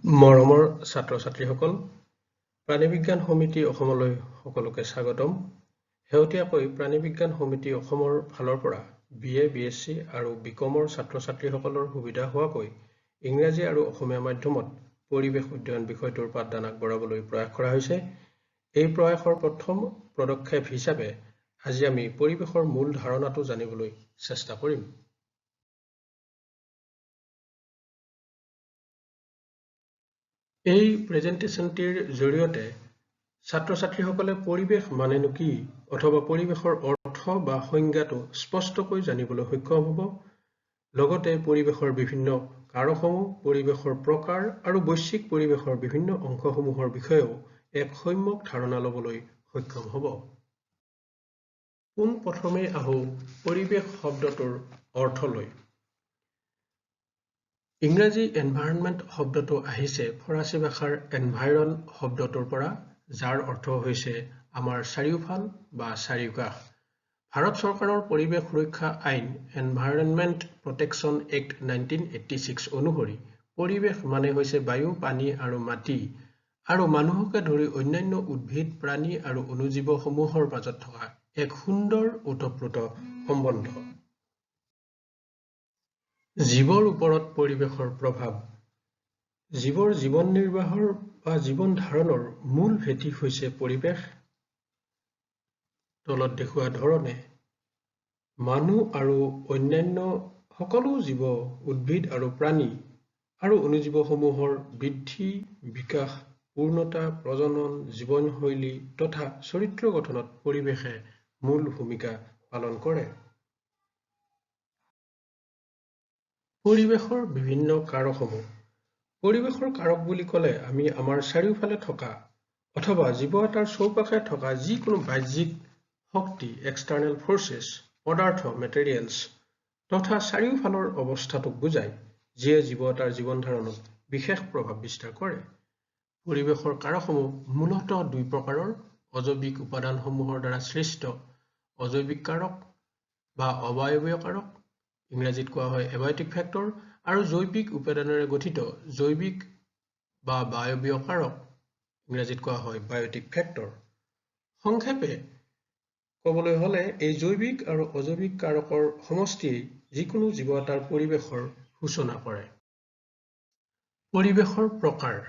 মৰমৰ ছাত্ৰ-ছাত্ৰীসকল, প্ৰাণীবিজ্ঞান সমিতি অসমলৈ সকলোকে স্বাগতম। শেহতীয়াকৈ প্ৰাণীবিজ্ঞান সমিতি অসমৰ ফালৰ পৰা BA, BSc আৰু বিকমৰ ছাত্ৰ-ছাত্ৰীসকলৰ সুবিধা হোৱাকৈ ইংৰাজী আৰু অসমীয়া মাধ্যমত পৰিৱেশ অধ্যয়ন বিষয়টোৰ পাঠদান আগবঢ়াবলৈ প্ৰয়াস কৰা হৈছে। এই প্ৰয়াসৰ প্ৰথম পদক্ষেপ হিচাপে আজি আমি পৰিৱেশৰ মূল ধাৰণাটো জানিবলৈ চেষ্টা কৰিম। এই প্ৰেজেণ্টেশ্যনটিৰ জৰিয়তে ছাত্ৰ-ছাত্ৰীসকলে পৰিৱেশ মানেনো কি অথবা পৰিৱেশৰ অৰ্থ বা সংজ্ঞাটো স্পষ্টকৈ জানিবলৈ সক্ষম হ'ব। লগতে পৰিৱেশৰ বিভিন্ন কাৰকসমূহ, পৰিৱেশৰ প্ৰকাৰ আৰু বৈশ্বিক পৰিৱেশৰ বিভিন্ন অংশসমূহৰ বিষয়েও এক সম্যক ধাৰণা ল'বলৈ সক্ষম হ'ব। পোনপ্ৰথমে আহোঁ পৰিৱেশ শব্দটোৰ অৰ্থলৈ। ইংৰাজী এনভাইৰনমেণ্ট শব্দটো আহিছে ফৰাচী ভাষাৰ এনভাইৰন শব্দটোৰ পৰা, যাৰ অৰ্থ হৈছে আমাৰ চাৰিওফাল বা চাৰিওকাষ। ভাৰত চৰকাৰৰ পৰিৱেশ সুৰক্ষা আইন এনভাইৰনমেণ্ট প্ৰটেকশ্যন এক্ট 1986 অনুসৰি পৰিৱেশ মানে হৈছে বায়ু, পানী আৰু মাটি আৰু মানুহকে ধৰি অন্যান্য উদ্ভিদ, প্ৰাণী আৰু অণুজীৱসমূহৰ মাজত থকা এক সুন্দৰ ওতঃপ্ৰোত সম্বন্ধ। জীৱৰ ওপৰত পৰিৱেশৰ প্ৰভাৱ। জীৱৰ জীৱন নিৰ্বাহৰ বা জীৱন ধাৰণৰ মূল ভেটি হৈছে পৰিৱেশ। তলত দেখুওৱা ধৰণে মানুহ আৰু অন্যান্য সকলো জীৱ, উদ্ভিদ আৰু প্ৰাণী আৰু অণুজীৱসমূহৰ বৃদ্ধি, বিকাশ, পূৰ্ণতা, প্ৰজনন, জীৱনশৈলী তথা চৰিত্ৰ গঠনত পৰিৱেশে মূল ভূমিকা পালন কৰে। পৰিৱেশৰ বিভিন্ন কাৰকসমূহ। পৰিৱেশৰ কাৰক বুলি ক'লে আমি আমাৰ চাৰিওফালে থকা অথবা জীৱ এটাৰ চৌপাশে থকা যিকোনো বাহ্যিক শক্তি, এক্সটাৰ্নেল ফৰ্চেছ, পদাৰ্থ, মেটেৰিয়েলছ তথা চাৰিওফালৰ অৱস্থাটোক বুজায়, যিয়ে জীৱ এটাৰ জীৱন ধাৰণত বিশেষ প্ৰভাৱ বিস্তাৰ কৰে। পৰিৱেশৰ কাৰকসমূহ মূলতঃ দুই প্ৰকাৰৰ: অজৈৱিক উপাদানসমূহৰ দ্বাৰা সৃষ্ট অজৈৱিক কাৰক বা অবায়ৱীয় কাৰক, ইংৰাজীত কোৱা হয় এবায়টিক ফেক্টৰ, আৰু জৈৱিক উপাদানেৰে গঠিত জৈৱিক বা বায়ৱীয় কাৰক, ইংৰাজীত কোৱা হয় বায়টিক ফেক্টৰ। সংক্ষেপে ক'বলৈ হ'লে এই জৈৱিক আৰু অজৈৱিক কাৰকৰ সমষ্টিয়ে যিকোনো জীৱ এটাৰ পৰিৱেশৰ সূচনা কৰে। পৰিৱেশৰ প্ৰকাৰ।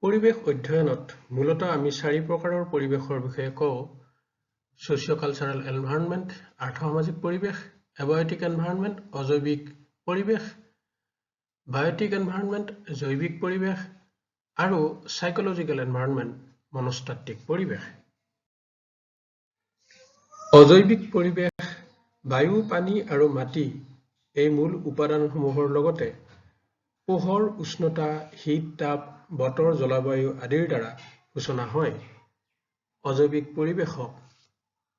পৰিৱেশ অধ্যয়নত মূলতঃ আমি চাৰি প্ৰকাৰৰ পৰিৱেশৰ বিষয়ে কওঁ: ছ'চিঅ-কালচাৰেল এনভাইৰনমেণ্ট, আৰ্থ-সামাজিক পৰিৱেশ, এবায়টিক এনভাইৰনমেণ্ট, অজৈৱিক পৰিৱেশ, বায়টিক এনভাইৰনমেণ্ট, জৈৱিক পৰিৱেশ, আৰু সাইক'লজিকেল এনভাইৰনমেণ্ট, মনস্তাত্ত্বিক পৰিৱেশ। অজৈৱিক পৰিৱেশ বায়ু, পানী আৰু মাটি এই মূল উপাদানসমূহৰ লগতে পোহৰ, উষ্ণতা, শীত, তাপ, বতৰ, জলবায়ু আদিৰ দ্বাৰা সূচনা হয়। অজৈৱিক পৰিৱেশক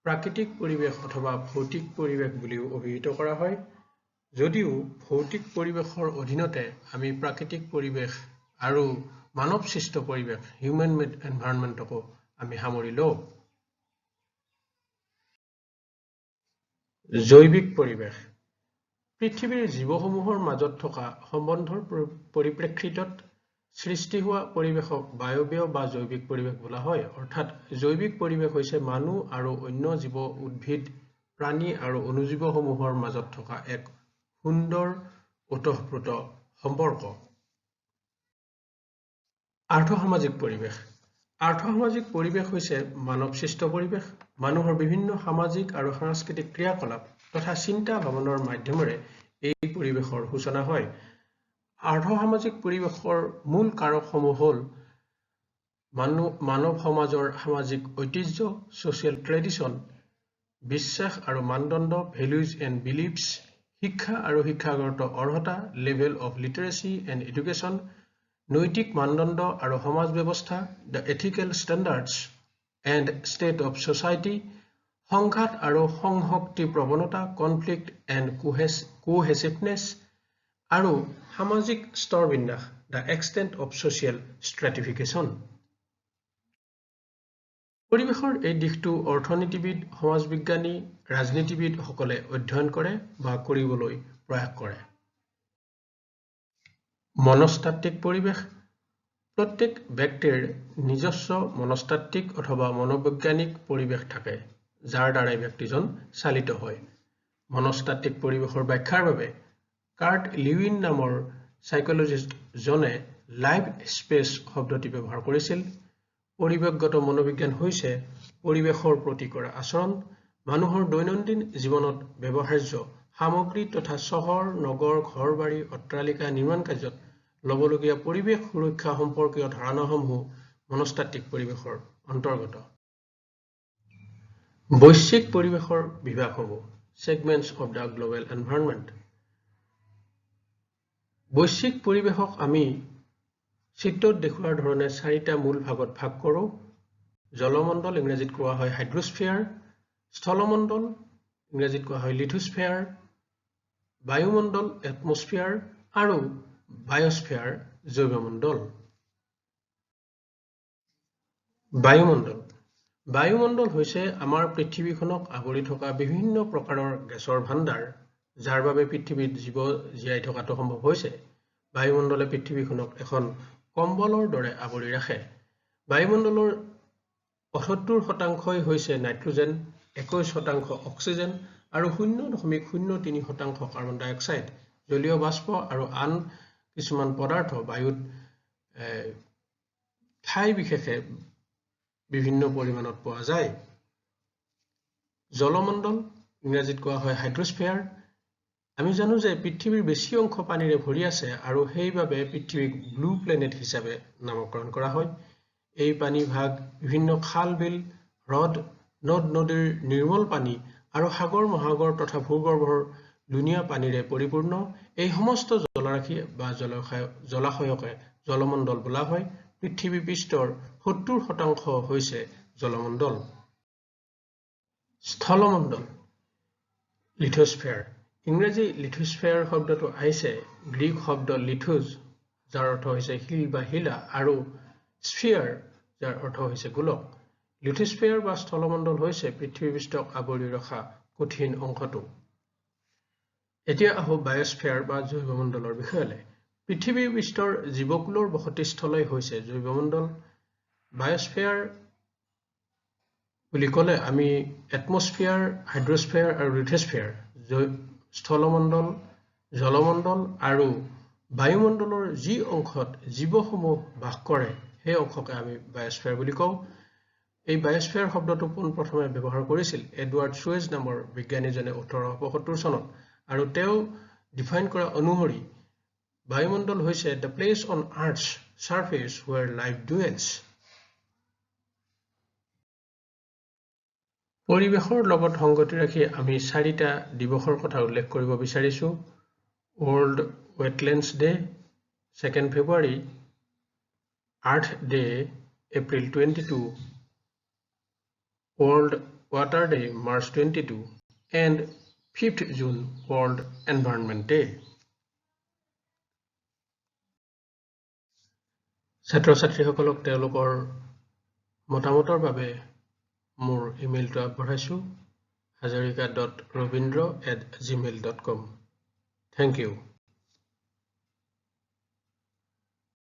প্ৰাকৃতিক পৰিৱেশ অথবা ভৌতিক পৰিৱেশ বুলিও অভিহিত কৰা হয়, যদিও ভৌতিক পৰিৱেশৰ অধীনতে আমি প্ৰাকৃতিক পৰিৱেশ আৰু মানৱসৃষ্ট পৰিৱেশ হিউমেন মেড এনভাইৰনমেণ্টকো আমি সামৰি লওঁ। জৈৱিক পৰিৱেশ পৃথিৱীৰ জীৱসমূহৰ মাজত থকা সম্বন্ধৰ পৰিপ্ৰেক্ষিতত সৃষ্টি হোৱা পৰিৱেশক বায়ৱীয় বা জৈৱিক পৰিৱেশ বোলা হয়। অৰ্থাৎ জৈৱিক পৰিৱেশ হৈছে মানুহ আৰু অন্য জীৱ, উদ্ভিদ, প্ৰাণী আৰু অণুজীৱসমূহৰ মাজত থকা এক সুন্দৰ ওতঃপ্ৰোত সম্পৰ্ক। আৰ্থ-সামাজিক পৰিৱেশ। আৰ্থ-সামাজিক পৰিৱেশ হৈছে মানৱসৃষ্ট পৰিৱেশ। মানুহৰ বিভিন্ন সামাজিক আৰু সাংস্কৃতিক ক্ৰিয়াকলাপ তথা চিন্তা ভাৱনাৰ মাধ্যমেৰে এই পৰিৱেশৰ সূচনা হয়। আৰ্থ-সামাজিক পৰিৱেশৰ মূল কাৰকসমূহ হ'ল মানৱ সমাজৰ সামাজিক ঐতিহ্য, ছ'চিয়েল ট্ৰেডিশ্যন, বিশ্বাস আৰু মানদণ্ড, ভেলুজ এণ্ড বিলিভছ, শিক্ষা আৰু শিক্ষাগত অৰ্হতা, লেভেল অফ লিটাৰেচি এণ্ড এডুকেশ্যন, নৈতিক মানদণ্ড আৰু সমাজ ব্যৱস্থা, the ethical standards and state of society, সংঘাত আৰু সংহক্তি প্ৰৱণতা, কনফ্লিক্ট এণ্ড কোহেচিভনেছ, আৰু সামাজিক স্তৰবিন্যাস, দ্য এক্সটেণ্ট অফ ছ'চিয়েল ষ্ট্ৰেটিফিকেশ্যন। পৰিৱেশৰ এই দিশটো অৰ্থনীতিবিদ, সমাজবিজ্ঞানী, ৰাজনীতিবিদসকলে অধ্যয়ন কৰে বা কৰিবলৈ প্ৰয়াস কৰে। মনস্তাত্ত্বিক পৰিৱেশ। প্ৰত্যেক ব্যক্তিৰ নিজস্ব মনস্তাত্ত্বিক অথবা মনোবৈজ্ঞানিক পৰিৱেশ থাকে যাৰ দ্বাৰা ব্যক্তিজন চালিত হয় মনস্তাত্ত্বিক পৰিৱেশৰ ব্যাখ্যাৰ বাবে কাৰ্ট লিউইন নামৰ সাইকোলজিষ্টজনে লাইভ স্পেচ শব্দটি ব্যৱহাৰ কৰিছিল পৰিৱেশগত মনোবিজ্ঞান হৈছে পৰিৱেশৰ প্ৰতি কৰা আচৰণ মানুহৰ দৈনন্দিন জীৱনত ব্যৱহাৰ্য সামগ্ৰী তথা চহৰ নগৰ ঘৰবাৰী অট্টালিকা নিৰ্মাণ কাৰ্যত লবলগীয়া পৰিৱেশ সুৰক্ষা সম্পৰ্কীয় ধাৰণাসমূহ মনস্তাত্ত্বিক পৰিৱেশৰ অন্তৰ্গত বৈশ্বিক পৰিৱেশৰ বিভাগসমূহ segments of the global environment বৈশ্বিক পৰিৱেশক আমি চিত্ৰত দেখুৱাৰ ধৰণে চাৰিটা মূল ভাগত ভাগ কৰোঁ জলমণ্ডল ইংৰাজীত কোৱা হয় হাইড্ৰস্ফিয়াৰ স্থলমণ্ডল ইংৰাজীত কোৱা হয় লিথোস্ফিয়াৰ বায়ুমণ্ডল এটমস্ফিয়াৰ আৰু বায়োস্ফিয়াৰ জৈৱমণ্ডল বায়ুমণ্ডল বায়ুমণ্ডল হৈছে আমাৰ পৃথিৱীখনক আৱৰি থকা বিভিন্ন প্ৰকাৰৰ গেছৰ ভাণ্ডাৰ যাৰ বাবে পৃথিৱীত জীৱ জীয়াই থকাটো সম্ভৱ হৈছে বায়ুমণ্ডলে পৃথিৱীখনক এখন কম্বলৰ দৰে আৱৰি ৰাখে বায়ুমণ্ডলৰ ৭৮% হৈছে নাইট্ৰজেন ২১% অক্সিজেন আৰু ০.০৩% কাৰ্বন ডাই অক্সাইড জলীয় বাষ্প আৰু আন কিছুমান পদাৰ্থ বায়ুত ঠাই বিশেষে বিভিন্ন পৰিমাণত পোৱা যায় জলমণ্ডল ইংৰাজীত কোৱা হয় হাইড্ৰস্ফিয়াৰ আমি জানো যে পৃথিৱীৰ বেছি অংশ পানীৰে ভৰি আছে আৰু সেইবাবে পৃথিৱীক ব্লু প্লেনেট হিচাপে নামকৰণ কৰা হয় এই পানী ভাগ বিভিন্ন খাল বিল হ্ৰদ নদ নদীৰ নিৰ্মল পানী আৰু সাগৰ মহাসাগৰ তথা ভূগৰ্ভৰ লুনিয়া পানীৰে পৰিপূৰ্ণ এই সমস্ত জলৰাশি বা জলাশয়কে জলমণ্ডল বোলা হয় পৃথিৱী পৃষ্ঠৰ ৭০% হৈছে জলমণ্ডল স্থলমণ্ডল লিথোস্ফিয়াৰ ইংৰাজী লিথোস্ফিয়াৰ শব্দটো আহিছে গ্ৰীক শব্দ লিথোজ যাৰ অৰ্থ হৈছে শিল বা শিলা আৰু স্ফিয়াৰ যাৰ অৰ্থ হৈছে গোলক লিথোস্ফিয়াৰ বা স্থলমণ্ডল হৈছে পৃথিৱী পৃষ্ঠক আৱৰি ৰখা কঠিন অংশটো এতিয়া আহো বায়োস্ফিয়াৰ বা জৈৱমণ্ডলৰ বিষয়লৈ পৃথিৱী পৃষ্ঠৰ জীৱকুলৰ বসতিস্থলী হৈছে জৈৱমণ্ডল বায়োস্ফিয়াৰ বুলি ক'লে আমি এটমস্ফিয়াৰ হাইড্ৰস্ফিয়াৰ আৰু লিথোস্ফিয়াৰ স্থলমণ্ডল জলমণ্ডল আৰু বায়ুমণ্ডলৰ যি অংশত জীৱসমূহ বাস কৰে সেই অংশকে আমি বায়োস্ফিয়াৰ বুলি কওঁ এই বায়োস্ফিয়াৰ শব্দটো পোনপ্ৰথমে ব্যৱহাৰ কৰিছিল এডৱাৰ্ড চুৱেজ নামৰ বিজ্ঞানীজনে ১৮৭৫ চনত আৰু তেওঁ ডিফাইন কৰা অনুসৰি বায়ুমণ্ডল হৈছে the place on earth's surface where life dwells পৰিৱেশৰ লগত সংগতি ৰাখি আমি চাৰিটা দিৱসৰ কথা উল্লেখ কৰিব বিচাৰিছো World Wetlands Day 2nd February Earth Day April 22 World Water Day March 22 and 5th June World Environment Day ছাত্ৰ-ছাত্ৰীসকলক তেওঁলোকৰ মতামতৰ বাবে মোৰ ইমেইলটো আগবঢ়াইছো hazarika.robindro@gmail.com Thank you.